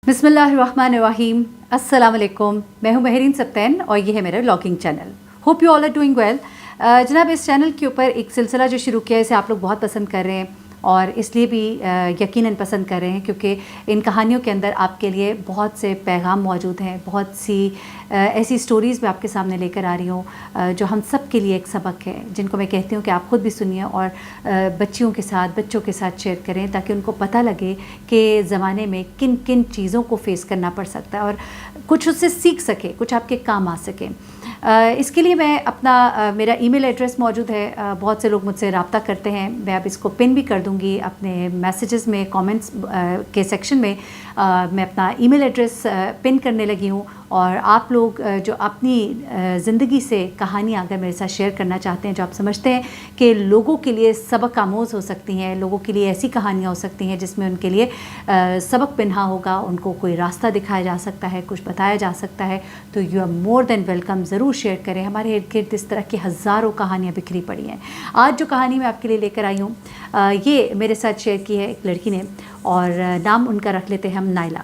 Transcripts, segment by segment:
बिस्मिल्लाहिर्रहमानिर्रहीम, अस्सलाम वालेकुम। मैं हूं महरीन सप्तैन और ये है मेरा vlogging channel. Hope you all are doing well. जनाब, इस चैनल के ऊपर एक सिलसिला जो शुरू किया है इसे आप लोग बहुत पसंद कर रहे हैं और इसलिए भी यकीनन पसंद कर रहे हैं क्योंकि इन कहानियों के अंदर आपके लिए बहुत से पैगाम मौजूद हैं, बहुत सी ऐसी स्टोरीज़ मैं आपके सामने लेकर आ रही हूँ जो हम सब के लिए एक सबक है, जिनको मैं कहती हूँ कि आप ख़ुद भी सुनिए और बच्चियों के साथ, बच्चों के साथ शेयर करें ताकि उनको पता लगे कि ज़माने में किन किन चीज़ों को फ़ेस करना पड़ सकता है और कुछ उससे सीख सके, कुछ आपके काम आ सके। इसके लिए मैं अपना मेरा ईमेल एड्रेस मौजूद है। बहुत से लोग मुझसे रब्ता करते हैं, मैं अब इसको पिन भी कर दूंगी अपने मैसेजेस में, कमेंट्स के सेक्शन में मैं अपना ईमेल एड्रेस पिन करने लगी हूँ। और आप लोग जो अपनी ज़िंदगी से कहानियाँ अगर मेरे साथ शेयर करना चाहते हैं जो आप समझते हैं कि लोगों के लिए सबक आमोज़ हो सकती हैं, लोगों के लिए ऐसी कहानियाँ हो सकती हैं जिसमें उनके लिए सबक पिन्हा होगा, उनको कोई रास्ता दिखाया जा सकता है, कुछ बताया जा सकता है, तो you are more than welcome. ज़रूर शेयर करें। हमारे इर्द गिर्द इस तरह की हज़ारों कहानियाँ बिखरी पड़ी हैं। आज जो कहानी मैं आपके लिए लेकर आई हूँ ये मेरे साथ शेयर की है एक लड़की ने और नाम उनका रख लेते हैं हम नाइला।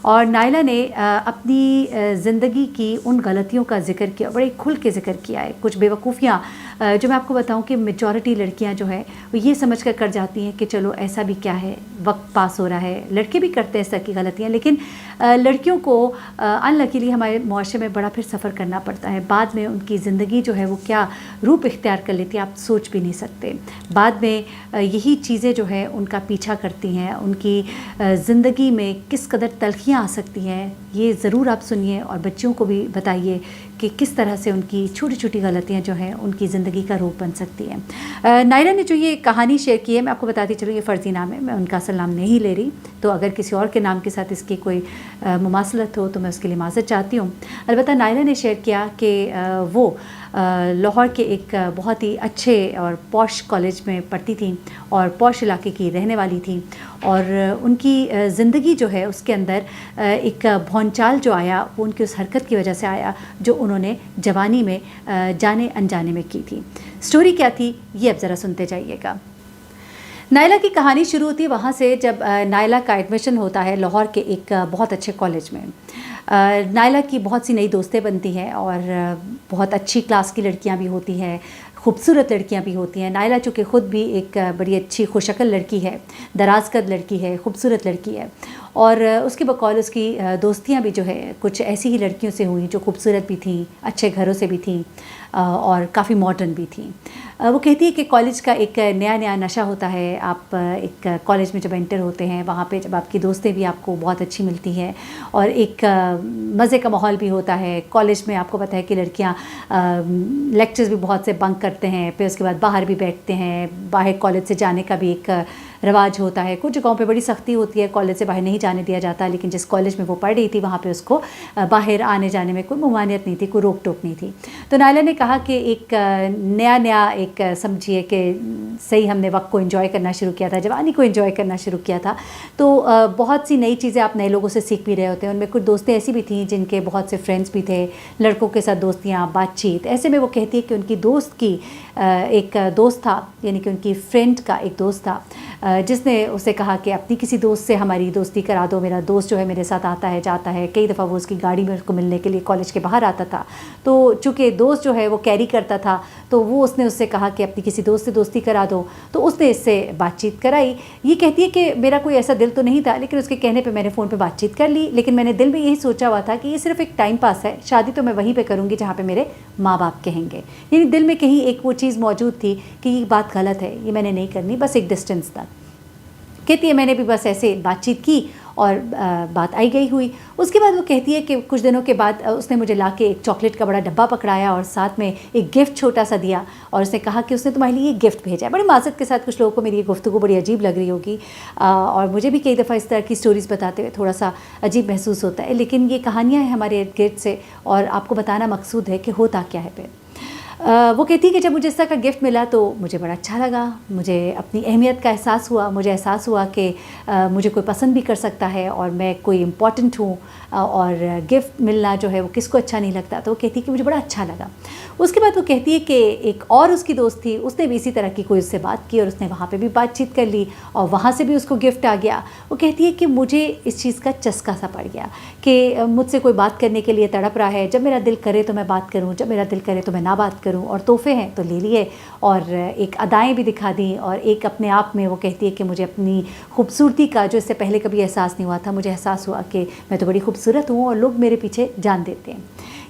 और नाइला ने अपनी ज़िंदगी की उन गलतियों का ज़िक्र किया, बड़े खुल के ज़िक्र किया है। कुछ बेवकूफ़ियाँ जो मैं आपको बताऊं कि मेजॉरिटी लड़कियां जो है वो ये समझ कर जाती हैं कि चलो ऐसा भी क्या है, वक्त पास हो रहा है। लड़के भी करते हैं इस तरह की गलतियाँ, लेकिन लड़कियों को अनलकीली हमारे मुआशरे में बड़ा फिर सफ़र करना पड़ता है। बाद में उनकी ज़िंदगी जो है वो क्या रूप इख्तियार कर लेती है आप सोच भी नहीं सकते। बाद में यही चीज़ें जो है उनका पीछा करती हैं, उनकी ज़िंदगी में किस कदर तलखियाँ आ सकती हैं ये ज़रूर आप सुनिए और बच्चों को भी बताइए कि किस तरह से उनकी छोटी छोटी गलतियाँ जो हैं उनकी ज़िंदगी का रूप बन सकती हैं। नाइला ने जो ये कहानी शेयर की है, मैं आपको बताती चलूँ, ये फ़र्ज़ी नाम है, मैं उनका असल नाम नहीं ले रही, तो अगर किसी और के नाम के साथ इसकी कोई मुमासलत हो तो मैं उसके लिए माज़रत चाहती हूँ। अलबत्ता नाइला ने शेयर किया कि वो लाहौर के एक बहुत ही अच्छे और पॉश कॉलेज में पढ़ती थी और पॉश इलाके की रहने वाली थी और उनकी ज़िंदगी जो है उसके अंदर एक भौंचाल जो आया वो उनकी उस हरकत की वजह से आया जो उन्होंने जवानी में जाने अनजाने में की थी। स्टोरी क्या थी ये अब ज़रा सुनते जाइएगा। नाइला की कहानी शुरू होती है वहाँ से जब नाइला का एडमिशन होता है लाहौर के एक बहुत अच्छे कॉलेज में। नाइला की बहुत सी नई दोस्तें बनती हैं और बहुत अच्छी क्लास की लड़कियाँ भी होती हैं, खूबसूरत लड़कियाँ भी होती हैं। नाइला चूँकि ख़ुद भी एक बड़ी अच्छी खुशशक्ल लड़की है, दराज कद लड़की है, खूबसूरत लड़की है और उसके बकौल उसकी दोस्तियाँ भी जो है कुछ ऐसी ही लड़कियों से हुई जो खूबसूरत भी थीं, अच्छे घरों से भी थीं और काफ़ी मॉडर्न भी थीं। वो कहती है कि कॉलेज का एक नया नया नशा होता है। आप एक कॉलेज में जब एंटर होते हैं वहाँ पे जब आपकी दोस्तें भी आपको बहुत अच्छी मिलती हैं और एक मज़े का माहौल भी होता है। कॉलेज में आपको पता है कि लड़कियाँ लेक्चर्स भी बहुत से बंक करते हैं, फिर उसके बाद बाहर भी बैठते हैं। बाहर कॉलेज से जाने का भी एक रवाज होता है। कुछ जगहों पे बड़ी सख्ती होती है, कॉलेज से बाहर नहीं जाने दिया जाता, लेकिन जिस कॉलेज में वो पढ़ रही थी वहाँ पे उसको बाहर आने जाने में कोई ममानियत नहीं थी, कोई रोक टोक नहीं थी। तो नाइला ने कहा कि एक नया नया एक समझिए कि सही हमने वक्त को एंजॉय करना शुरू किया था, जवानी को एंजॉय करना शुरू किया था, तो बहुत सी नई चीज़ें आप नए लोगों से सीख भी रहे होते हैं। उनमें कुछ दोस्तें ऐसी भी थीं जिनके बहुत से फ्रेंड्स भी थे, लड़कों के साथ दोस्तियाँ, बातचीत। ऐसे में वो कहती है कि उनकी दोस्त की एक दोस्त था, यानी कि उनकी फ्रेंड का एक दोस्त था जिसने उसे कहा कि अपनी किसी दोस्त से हमारी दोस्ती करा दो, मेरा दोस्त जो है मेरे साथ आता है जाता है। कई दफ़ा वो उसकी गाड़ी में उसको मिलने के लिए कॉलेज के बाहर आता था, तो चूँकि दोस्त जो है वो कैरी करता था तो वो उसने उससे कहा कि अपनी किसी दोस्त से दोस्ती करा दो, तो उसने इससे बातचीत कराई। ये कहती है कि मेरा कोई ऐसा दिल तो नहीं था, लेकिन उसके कहने पे मैंने फ़ोन पे बातचीत कर ली, लेकिन मैंने दिल में यही सोचा हुआ था कि ये सिर्फ एक टाइम पास है, शादी तो मैं वहीं पे करूँगी जहाँ पे मेरे माँ बाप कहेंगे। यानी दिल में कहीं एक वो चीज़ मौजूद थी कि ये बात गलत है, ये मैंने नहीं करनी, बस एक डिस्टेंस तक। कहती है मैंने भी बस ऐसे बातचीत की और बात आई गई हुई। उसके बाद वो कहती है कि कुछ दिनों के बाद उसने मुझे लाके एक चॉकलेट का बड़ा डब्बा पकड़ाया और साथ में एक गिफ्ट छोटा सा दिया और उसने कहा कि उसने तुम्हारे लिए ये गिफ्ट भेजा है। बड़ी माज़रत के साथ कुछ लोगों को मेरी ये गुफ्तगू बड़ी अजीब लग रही होगी और मुझे भी कई दफ़ा इस तरह की स्टोरीज़ बताते हुए थोड़ा सा अजीब महसूस होता है, लेकिन ये कहानियाँ हैं हमारे इर्द गिर्द से और आपको बताना मकसूद है कि होता क्या है। फिर वो कहती है कि जब मुझे इस तरह का गिफ्ट मिला तो मुझे बड़ा अच्छा लगा, मुझे अपनी अहमियत का एहसास हुआ, मुझे एहसास हुआ कि मुझे कोई पसंद भी कर सकता है और मैं कोई इम्पॉर्टेंट हूँ, और गिफ्ट मिलना जो है वो किसको अच्छा नहीं लगता। तो वो कहती है कि मुझे बड़ा अच्छा लगा। उसके बाद वो कहती है कि एक और उसकी दोस्त थी, उसने भी इसी तरह की कोई उससे बात की और उसने वहाँ पे भी बातचीत कर ली और वहाँ से भी उसको गिफ्ट आ गया। वो कहती है कि मुझे इस चीज़ का चस्का सा पड़ गया कि मुझसे कोई बात करने के लिए तड़प रहा है, जब मेरा दिल करे तो मैं बात करूँ, जब मेरा दिल करे तो मैं ना बात करूँ, और तोहफे हैं तो ले लिए और एक अदाएँ भी दिखा दी, और एक अपने आप में वो कहती है कि मुझे अपनी खूबसूरती का जो इससे पहले कभी एहसास नहीं हुआ था, मुझे एहसास हुआ कि मैं तो बड़ी खूबसूरत हूँ और लोग मेरे पीछे जान देते हैं।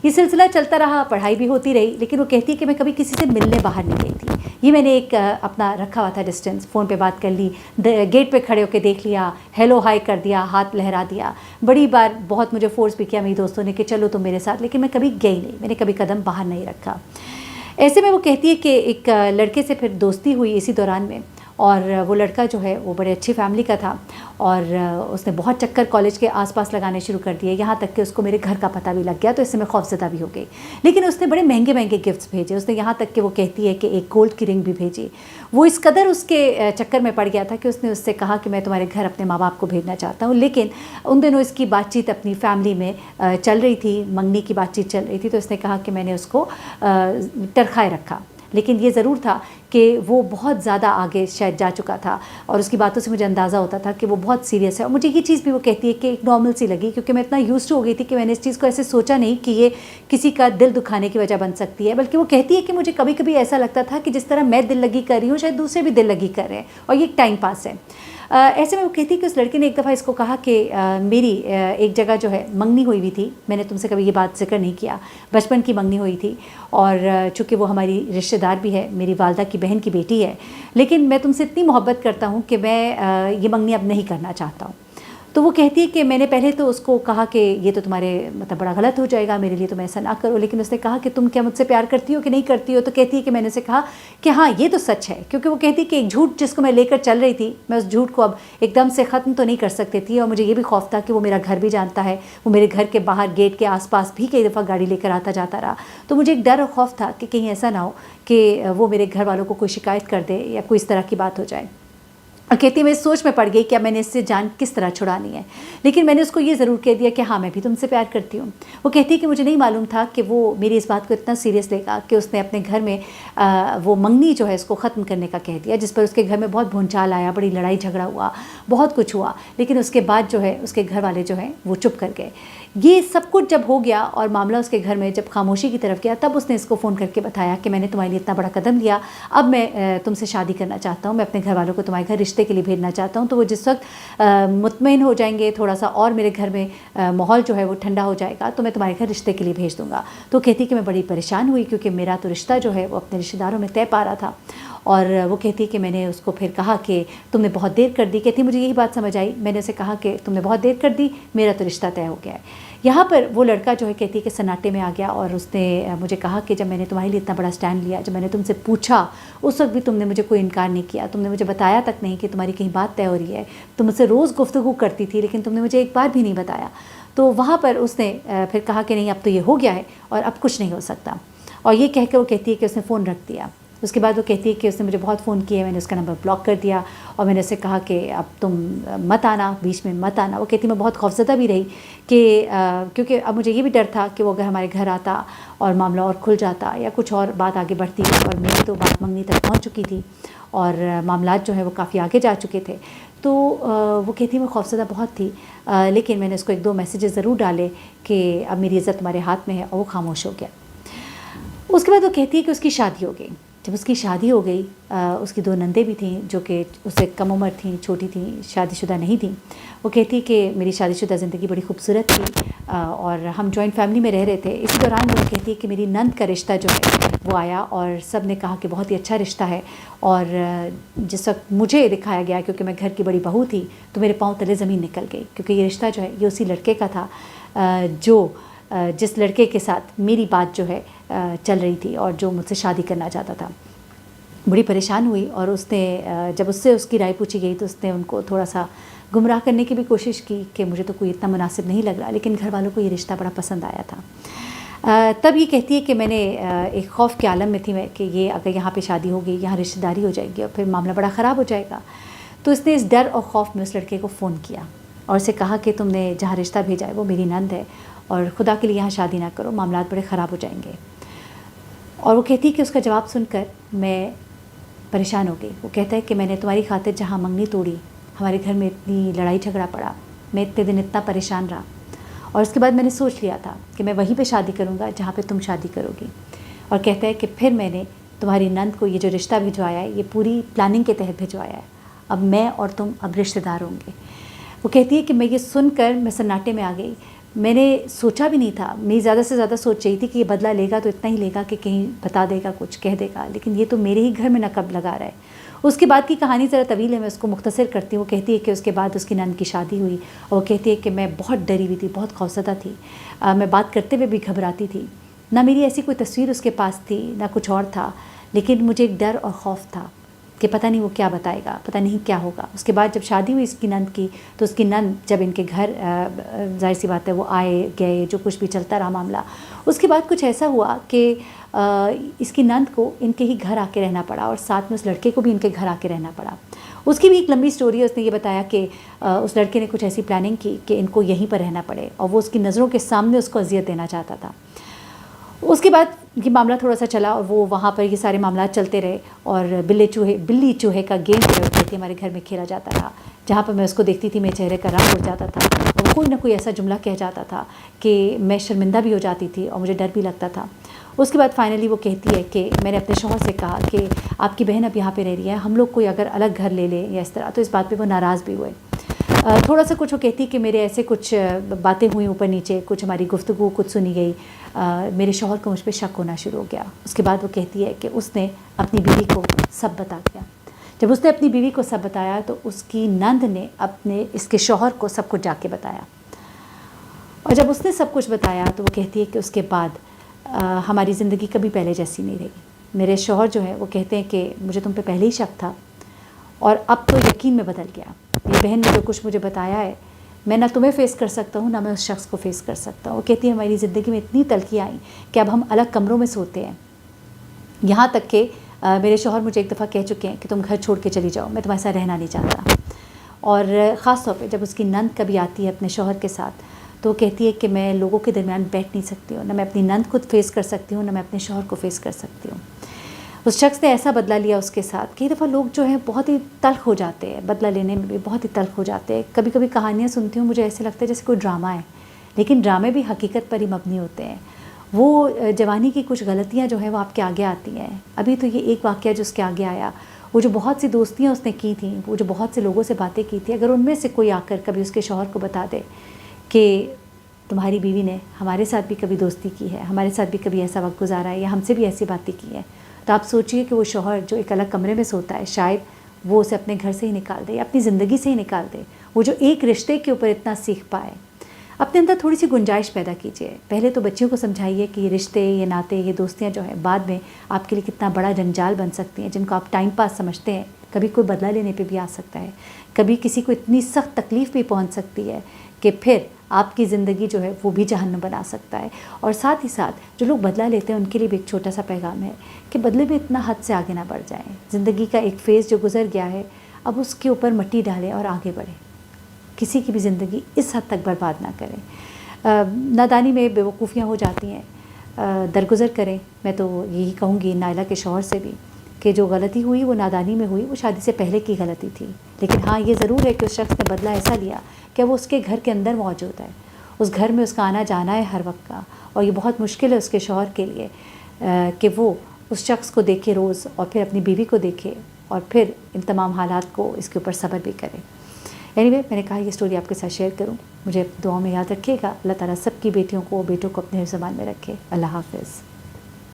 ये सिलसिला चलता रहा, पढ़ाई भी होती रही, लेकिन वो कहती है कि मैं कभी किसी से मिलने बाहर नहीं गई थी। ये मैंने एक अपना रखा हुआ था डिस्टेंस, फ़ोन पे बात कर ली, गेट पे खड़े होकर देख लिया, हेलो हाय कर दिया, हाथ लहरा दिया। बड़ी बार बहुत मुझे फोर्स भी किया मेरी दोस्तों ने कि चलो तुम मेरे साथ, लेकिन मैं कभी गई नहीं, मैंने कभी कदम बाहर नहीं रखा। ऐसे में वो कहती है कि एक लड़के से फिर दोस्ती हुई इसी दौरान में, और वो लड़का जो है वो बड़े अच्छी फैमिली का था, और उसने बहुत चक्कर कॉलेज के आसपास लगाने शुरू कर दिए, यहाँ तक कि उसको मेरे घर का पता भी लग गया। तो इससे मैं खौफज़दा भी हो गई, लेकिन उसने बड़े महंगे महंगे गिफ्ट्स भेजे। उसने यहाँ तक कि वो कहती है कि एक गोल्ड की रिंग भी भेजी। वो इस कदर उसके चक्कर में पड़ गया था कि उसने उससे कहा कि मैं तुम्हारे घर अपने माँ बाप को भेजना चाहता हूँ। लेकिन उन दिनों इसकी बातचीत अपनी फैमिली में चल रही थी, मंगनी की बातचीत चल रही थी, तो उसने कहा कि मैंने उसको टरखाए रखा। लेकिन ये ज़रूर था कि वो बहुत ज़्यादा आगे शायद जा चुका था, और उसकी बातों से मुझे अंदाज़ा होता था कि वो बहुत सीरियस है। और मुझे ये चीज़ भी वो कहती है कि एक नॉर्मल सी लगी, क्योंकि मैं इतना यूज्ड हो गई थी कि मैंने इस चीज़ को ऐसे सोचा नहीं कि ये किसी का दिल दुखाने की वजह बन सकती है। बल्कि वो कहती है कि मुझे कभी कभी ऐसा लगता था कि जिस तरह मैं दिल लगी कर रही हूँ, शायद दूसरे भी दिल लगी कर रहे हैं, और ये एक टाइम पास है। ऐसे में वो कहती है कि उस लड़के ने एक दफ़ा इसको कहा कि मेरी एक जगह जो है मंगनी हुई थी, मैंने तुमसे कभी ये बात जिक्र नहीं किया, बचपन की मंगनी हुई थी, और चूँकि वो हमारी रिश्तेदार भी है, मेरी वालदा की बहन की बेटी है, लेकिन मैं तुमसे इतनी मोहब्बत करता हूँ कि मैं ये मंगनी अब नहीं करना चाहता हूँ। तो वो कहती है कि मैंने पहले तो उसको कहा कि ये तो तुम्हारे मतलब बड़ा गलत हो जाएगा मेरे लिए, तुम ऐसा ना करो। लेकिन उसने कहा कि तुम क्या मुझसे प्यार करती हो कि नहीं करती हो? तो कहती है कि मैंने उसे कहा कि हाँ ये तो सच है, क्योंकि वो कहती है कि एक झूठ जिसको मैं लेकर चल रही थी, मैं उस झूठ को अब एकदम से ख़त्म तो नहीं कर सकती थी। और मुझे ये भी खौफ था कि वो मेरा घर भी जानता है, वो मेरे घर के बाहर गेट के आसपास भी कई दफ़ा गाड़ी लेकर आता जाता रहा। तो मुझे एक डर और खौफ था कि कहीं ऐसा ना हो कि वो मेरे घर वालों को कोई शिकायत कर दे या कोई इस तरह की बात हो जाए। और कहती है मैं सोच में पड़ गई कि अब मैंने इससे जान किस तरह छुड़ानी है। लेकिन मैंने उसको ये ज़रूर कह दिया कि हाँ मैं भी तुमसे प्यार करती हूँ। वो कहती है कि मुझे नहीं मालूम था कि वो मेरी इस बात को इतना सीरियस लेगा कि उसने अपने घर में वो मंगनी जो है इसको ख़त्म करने का कह दिया, जिस पर उसके घर में बहुत भूंचाल आया, बड़ी लड़ाई झगड़ा हुआ, बहुत कुछ हुआ। लेकिन उसके बाद जो है उसके घर वाले जो हैं वो चुप कर गए। ये सब कुछ जब हो गया और मामला उसके घर में जब खामोशी की तरफ गया, तब उसने इसको फ़ोन करके बताया कि मैंने तुम्हारे लिए इतना बड़ा कदम लिया, अब मैं तुमसे शादी करना चाहता हूँ, मैं अपने घर वालों को तुम्हारे घर रिश्ते के लिए भेजना चाहता हूँ। तो वो जिस वक्त मुतमईन हो जाएंगे, थोड़ा सा और मेरे घर में माहौल जो है वो ठंडा हो जाएगा, तो मैं तुम्हारे घर रिश्ते के लिए भेज दूँगा। तो कहती कि मैं बड़ी परेशान हुई, क्योंकि मेरा तो रिश्ता जो है वो अपने रिश्तेदारों में तय पा रहा था। और वो कहती है कि मैंने उसको फिर कहा कि तुमने बहुत देर कर दी। कहती मुझे यही बात समझ आई, मैंने उसे कहा कि तुमने बहुत देर कर दी, मेरा तो रिश्ता तय हो गया है। यहाँ पर वो लड़का जो है कहती है कि सन्नाटे में आ गया, और उसने मुझे कहा कि जब मैंने तुम्हारे लिए इतना बड़ा स्टैंड लिया, जब मैंने तुमसे पूछा उस वक्त भी तुमने मुझे कोई इनकार नहीं किया, तुमने मुझे बताया तक नहीं कि तुम्हारी कहीं बात तय हो रही है, तुम मुझसे रोज़ गुफ्तगू करती थी, लेकिन तुमने मुझे एक बार भी नहीं बताया। तो वहाँ पर उसने फिर कहा कि नहीं अब तो ये हो गया है और अब कुछ नहीं हो सकता। और ये कह के वो कहती है कि उसने फ़ोन रख दिया। उसके बाद वो कहती है कि उसने मुझे बहुत फ़ोन किए, मैंने उसका नंबर ब्लॉक कर दिया, और मैंने उससे कहा कि अब तुम मत आना, बीच में मत आना। वो कहती मैं बहुत खौफज़दा भी रही कि क्योंकि अब मुझे ये भी डर था कि वो अगर हमारे घर आता और मामला और खुल जाता या कुछ और बात आगे बढ़ती, और मेरी तो बात मंगनी तक पहुँच चुकी थी और मामलात जो है वो काफ़ी आगे जा चुके थे। तो वो कहती मैं खौफज़दा बहुत थी, लेकिन मैंने उसको 1-2 मैसेजेस ज़रूर डाले कि अब मेरी इज़्ज़त तुम्हारे हाथ में है, और वो खामोश हो गया। उसके बाद वो कहती है कि उसकी शादी हो गई। जब उसकी शादी हो गई, उसकी 2 नंदे भी थीं जो कि उससे कम उम्र थीं, छोटी थीं, शादीशुदा नहीं थीं। वो कहती कि मेरी शादीशुदा ज़िंदगी बड़ी खूबसूरत थी, और हम जॉइंट फैमिली में रह रहे थे। इसी दौरान वो कहती है कि मेरी नंद का रिश्ता जो है वो आया, और सब ने कहा कि बहुत ही अच्छा रिश्ता है। और जिस वक्त मुझे दिखाया गया, क्योंकि मैं घर की बड़ी बहू थी, तो मेरे पाँव तले ज़मीन निकल गई, क्योंकि ये रिश्ता जो है ये उसी लड़के का था जो जिस लड़के के साथ मेरी बात जो है चल रही थी और जो मुझसे शादी करना चाहता था। बड़ी परेशान हुई, और उसने जब उससे उसकी राय पूछी गई तो उसने उनको थोड़ा सा गुमराह करने की भी कोशिश की कि मुझे तो कोई इतना मुनासिब नहीं लग रहा, लेकिन घर वालों को ये रिश्ता बड़ा पसंद आया था। تب یہ کہتی ہے کہ میں نے ایک خوف کے عالم میں تھی میں کہ یہ اگر یہاں پہ شادی ہوگی یہاں رشتہ داری ہو جائے گی اور پھر معاملہ بڑا خراب ہو جائے گا. تو اس نے اس ڈر اور خوف میں اس لڑکے کو فون کیا اور اسے کہا کہ تم نے جہاں رشتہ بھیجا ہے وہ میری نند ہے اور خدا کے لیے یہاں شادی نہ کرو، معاملات بڑے خراب ہو جائیں گے. اور وہ کہتی ہے کہ اس کا جواب سن کر میں پریشان ہو گئی. وہ کہتا ہے کہ میں نے تمہاری خاطر جہاں منگنی توڑی، ہمارے گھر میں اتنی لڑائی جھگڑا پڑا، میں اتنے دن اتنا پریشان رہا، اور اس کے بعد میں نے سوچ لیا تھا کہ میں وہیں پہ شادی کروں گا جہاں پہ تم شادی کرو گی. اور کہتا ہے کہ پھر میں نے تمہاری نند کو یہ جو رشتہ بھجوایا ہے یہ پوری پلاننگ کے تحت بھجوایا ہے، اب میں اور تم اب رشتہ دار ہوں گے. وہ کہتی ہے کہ میں یہ سن کر میں سناٹے میں آ گئی. میں نے سوچا بھی نہیں تھا، میں زیادہ سے زیادہ سوچ رہی تھی کہ یہ بدلہ لے گا تو اتنا ہی لے گا کہ کہیں بتا دے گا، کچھ کہہ دے گا، لیکن یہ تو میرے ہی گھر میں نقب لگا رہا ہے. اس کے بعد کی کہانی ذرا طویل ہے، میں اس کو مختصر کرتی ہوں. وہ کہتی ہے کہ اس کے بعد اس کی نند کی شادی ہوئی اور وہ کہتی ہے کہ میں بہت ڈری ہوئی تھی، بہت خوفزدہ تھی، میں بات کرتے ہوئے بھی گھبراتی تھی، نہ میری ایسی کوئی تصویر اس کے پاس تھی نہ کچھ اور تھا، لیکن مجھے ایک ڈر اور خوف تھا کہ پتہ نہیں وہ کیا بتائے گا، پتہ نہیں کیا ہوگا. اس کے بعد جب شادی ہوئی اس کی نند کی تو اس کی نند جب ان کے گھر ظاہر سی بات ہے وہ آئے گئے، جو کچھ بھی چلتا رہا معاملہ، اس کے بعد کچھ ایسا ہوا کہ اس کی نند کو ان کے ہی گھر آ کے رہنا پڑا اور ساتھ میں اس لڑکے کو بھی ان کے گھر آ کے رہنا پڑا. اس کی بھی ایک لمبی سٹوری ہے. اس نے یہ بتایا کہ اس لڑکے نے کچھ ایسی پلاننگ کی کہ ان کو یہیں پر رہنا پڑے اور وہ اس کی نظروں کے سامنے اس کو اذیت دینا چاہتا تھا. اس کے بعد یہ معاملہ تھوڑا سا چلا اور وہ وہاں پر یہ سارے معاملات چلتے رہے اور بلی چوہے کا گیم جو ہے ہمارے گھر میں کھیلا جاتا رہا. جہاں پر میں اس کو دیکھتی تھی میرے چہرے کا رنگ اڑ جاتا تھا اور کوئی نہ کوئی ایسا جملہ کہہ جاتا تھا کہ میں شرمندہ بھی ہو جاتی تھی اور مجھے ڈر بھی لگتا تھا. اس کے بعد فائنلی وہ کہتی ہے کہ میں نے اپنے شوہر سے کہا کہ آپ کی بہن اب یہاں پہ رہ رہی ہے، ہم لوگ کوئی اگر الگ گھر لے لیں یا اس طرح. تو اس بات پہ وہ ناراض بھی ہوئے. تھوڑا سا کچھ وہ کہتی کہ میرے ایسے کچھ باتیں ہوئیں اوپر نیچے، کچھ ہماری گفتگو کچھ سنی گئی، میرے شوہر کو مجھ پہ شک ہونا شروع ہو گیا. اس کے بعد وہ کہتی ہے کہ اس نے اپنی بیوی کو سب بتا دیا. جب اس نے اپنی بیوی کو سب بتایا تو اس کی نند نے اپنے اس کے شوہر کو سب کچھ جا کے بتایا. اور جب اس نے سب کچھ بتایا تو وہ کہتی ہے کہ اس کے بعد ہماری زندگی کبھی پہلے جیسی نہیں رہی. میرے شوہر جو ہے وہ کہتے ہیں کہ مجھے تم پہ پہلے ہی شک تھا اور اب تو یقین میں بدل گیا. یہ بہن نے جو کچھ مجھے بتایا ہے میں نہ تمہیں فیس کر سکتا ہوں نہ میں اس شخص کو فیس کر سکتا ہوں. وہ کہتی ہے ہماری زندگی میں اتنی تلخیاں آئیں کہ اب ہم الگ کمروں میں سوتے ہیں. یہاں تک کہ میرے شوہر مجھے ایک دفعہ کہہ چکے ہیں کہ تم گھر چھوڑ کے چلی جاؤ، میں تمہارے ساتھ رہنا نہیں چاہتا. اور خاص طور پہ جب اس کی نند کبھی آتی ہے اپنے شوہر کے ساتھ تو وہ کہتی ہے کہ میں لوگوں کے درمیان بیٹھ نہیں سکتی ہوں، نہ میں اپنی نند خود فیس کر سکتی ہوں نہ میں اپنے شوہر کو فیس کر سکتی ہوں. اس شخص نے ایسا بدلہ لیا اس کے ساتھ. کئی دفعہ لوگ جو ہیں بہت ہی تلخ ہو جاتے ہیں، بدلہ لینے میں بھی بہت ہی تلخ ہو جاتے ہیں. کبھی کبھی کہانیاں سنتی ہوں مجھے ایسے لگتا ہے جیسے کوئی ڈرامہ ہے، لیکن ڈرامے بھی حقیقت پر ہی مبنی ہوتے ہیں. وہ جوانی کی کچھ غلطیاں جو ہیں وہ آپ کے آگے آتی ہیں. ابھی تو یہ ایک واقعہ جو اس کے آگے آیا، وہ جو بہت سی دوستیاں اس نے کی تھیں، وہ جو بہت سے لوگوں سے باتیں کی تھیں، اگر ان میں سے کوئی آ کر کبھی اس کے شوہر کو بتا دے کہ تمہاری بیوی نے ہمارے ساتھ بھی کبھی دوستی کی ہے، ہمارے ساتھ بھی کبھی ایسا وقت گزارا ہے یا ہم سے بھی ایسی باتیں کی ہیں، تو آپ سوچئے کہ وہ شوہر جو ایک الگ کمرے میں سوتا ہے شاید وہ اسے اپنے گھر سے ہی نکال دے یا اپنی زندگی سے ہی نکال دے. وہ جو ایک رشتے کے اوپر اتنا سیکھ پائے. اپنے اندر تھوڑی سی گنجائش پیدا کیجیے. پہلے تو بچیوں کو سمجھائیے کہ یہ رشتے، یہ ناطے، یہ دوستیاں جو ہیں بعد میں آپ کے لیے کتنا بڑا جنجال بن سکتی ہیں، جن کو آپ ٹائم پاس سمجھتے ہیں کبھی کوئی بدلہ لینے پہ بھی آ سکتا ہے، کبھی کسی کو اتنی سخت تکلیف بھی پہنچ سکتی ہے کہ پھر آپ کی زندگی جو ہے وہ بھی جہنم بنا سکتا ہے. اور ساتھ ہی ساتھ جو لوگ بدلہ لیتے ہیں ان کے لیے بھی ایک چھوٹا سا پیغام ہے کہ بدلے میں اتنا حد سے آگے نہ بڑھ جائیں. زندگی کا ایک فیز جو گزر گیا ہے اب اس کے اوپر مٹی ڈالیں اور آگے بڑھیں. کسی کی بھی زندگی اس حد تک برباد نہ کریں. نادانی میں بے وقوفیاں ہو جاتی ہیں، درگزر کریں. میں تو یہی کہوں گی نائلہ کے شوہر سے بھی کہ جو غلطی ہوئی وہ نادانی میں ہوئی، وہ شادی سے پہلے کی غلطی تھی. لیکن ہاں یہ ضرور ہے کہ اس شخص نے بدلہ ایسا لیا کہ وہ اس کے گھر کے اندر موجود ہے، اس گھر میں اس کا آنا جانا ہے ہر وقت کا. اور یہ بہت مشکل ہے اس کے شوہر کے لیے کہ وہ اس شخص کو دیکھے روز اور پھر اپنی بیوی کو دیکھے اور پھر ان تمام حالات کو اس کے اوپر صبر بھی کرے. اینی وے میں نے کہا یہ سٹوری آپ کے ساتھ شیئر کروں. مجھے دعاؤں میں یاد رکھیے گا. اللہ تعالیٰ سب کی بیٹیوں کو بیٹوں کو اپنے زبان میں رکھے. اللہ حافظ.